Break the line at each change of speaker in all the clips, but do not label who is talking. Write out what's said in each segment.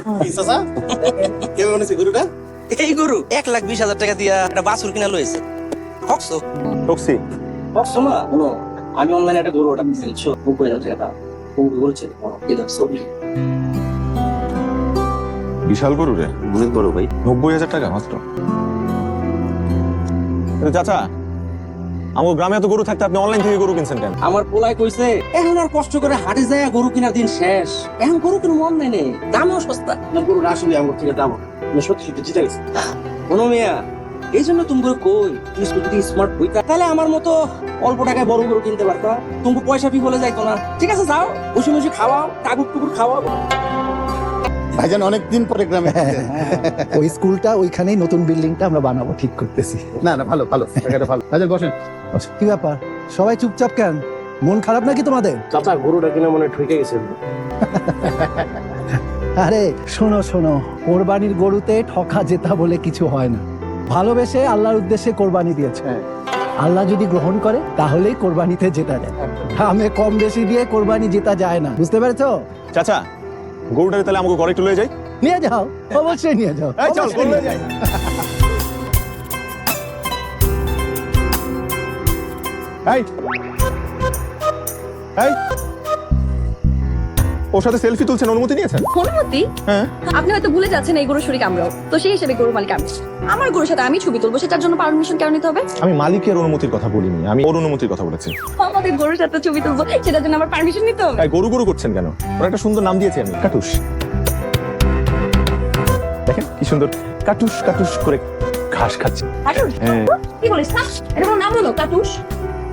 চাচা কেমন মনে হচ্ছে গরুটা?
এই গরু 1,20,000 টাকা দিয়া একটা বাছুর কিনা লইছে। হকসো
টক্সি
হকসো না কোনো, আমি অনলাইনে একটা গরু অর্ডার দিয়েছি 90,000 টাকা গরু বলছে এটা ছবি
বিশাল গরু রে,
অনেক বড় ভাই।
90,000 টাকা মাত্র। চাচা, আমার গ্রামে এত গরু থাকতে আপনি অনলাইন থেকে গরু কিনছেন কেন?
আমার পোলাই কইছে এখন আর কষ্ট করে হাটে যায় গরু কেনার দিন শেষ, এখন গরু কিনে মন নেই নেই, দামও সস্তা।
গরুটা আসলে আমার থেকে দাম সত্যি সত্যি জিতে গেছে।
কোনো মিয়া এই জন্য তুমি করে কই তুমি যদি স্মার্ট হইতা তাহলে আমার মতো অল্প টাকায় বড় গরু কিনতে পারতা, তুমি পয়সা ফি বলে যাইতো না। ঠিক আছে যাও, বসে বসে খাওয়াও, টাকুর টুকুর খাওয়াও।
ভাইজান অনেকদিন পরে গ্রামে
ওই স্কুলটা ওইখানেই নতুন বিল্ডিংটা আমরা বানাবো ঠিক করতেছি।
না না ভালো ভালো জায়গাটা ভালো। ভাইজান বসেন।
কি ব্যাপার সবাই চুপচাপ কেন? মন খারাপ নাকি তোমাদের?
চাচা গরুটা কিনে মনে ঠকে গেছে।
আরে শোনো শোনো, কোরবানির গরুতে ঠকা জেতা বলে কিছু হয় না। ভালোবেসে আল্লাহর উদ্দেশ্যে কোরবানি দিয়েছে, আল্লাহ যদি গ্রহণ করে তাহলেই কোরবানিতে জেতা যায়। দামে কম বেশি দিয়ে কোরবানি জেতা যায় না, বুঝতে পেরেছো?
চাচা, গরুটারে তাহলে আমাকে ঘরে একটু লয়ে যাই।
নিয়ে যাও, অবশ্যই নিয়ে যাও।
এই চল,
অবশ্যই
গরু
নিয়ে
লয়ে যাই। এই এই ওর সাথে সেলফি তুলছেন, অনুমতি নিয়েছেন?
অনুমতি?
হ্যাঁ।
আপনি হয়তো ভুলে যাচ্ছেন এই গরুর শরীর আমরাও, তো সেই হিসেবে গরুর মালিক আমি। আমার গরুর সাথে আমি ছবি তুলবো, সেটার জন্য পারমিশন কেন নিতে হবে?
আমি মালিকের অনুমতির কথা বলিনি, আমি ওর অনুমতির কথা বলেছি।
আমাদের গরুর সাথে ছবি তুলবো, সেটার জন্য আমার পারমিশন নিতে হবে?
এই গরু গরু করছেন কেন? ওর একটা সুন্দর নাম দিয়েছি আমি, কাটুস। দেখেন কি সুন্দর কাটুস কাটুস করে ঘাস খাচ্ছে।
কাটুস?
হ্যাঁ।
কি বলিস না, এটা কোনো নাম হলো কাটুস?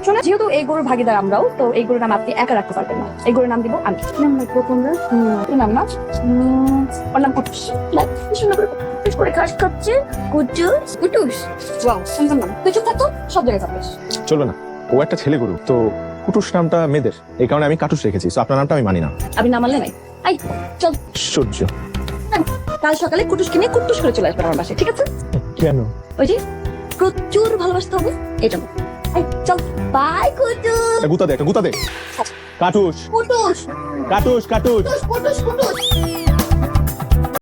শোনো, যেহেতু এই গরুর ভাগিদার আমরাও, তো এই গরুর নাম আপনি একা রাখতে পারবেন না, এই গরুর নাম দিব আমি। নাম রাখবো তোমরা? কি নাম না? ওর নাম কুটুস। কি সুন্দর করে কুটুস করে ঘাস খাচ্ছে। কুটুস কুটুস, ওয়াও সুন্দর নাম। তুই চুপ থাকতো, সব জায়গায় যাবে।
চলো না, ও একটা ছেলে গরু তো, কুটুস নামটা মেয়েদের, এই কারণে আমি কাটুস রেখেছি। তো আপনার নামটা আমি মানি না।
আপনি না মানলে নাই। আই চল,
সূর্য।
কাল সকালে কুটুস কিনে কুটুস করে চলে আসবেন আমার বাসায়, ঠিক আছে?
কেন?
ওই যে প্রচুর ভালোবাসতে হবে এই জন্য। আই চল, বাই কুটুস।
গুতা দে, একটা গুতা দে। কাটুস
কুটুস
কাটুস কাটুস।
কুটুস কুটুস কুটুস।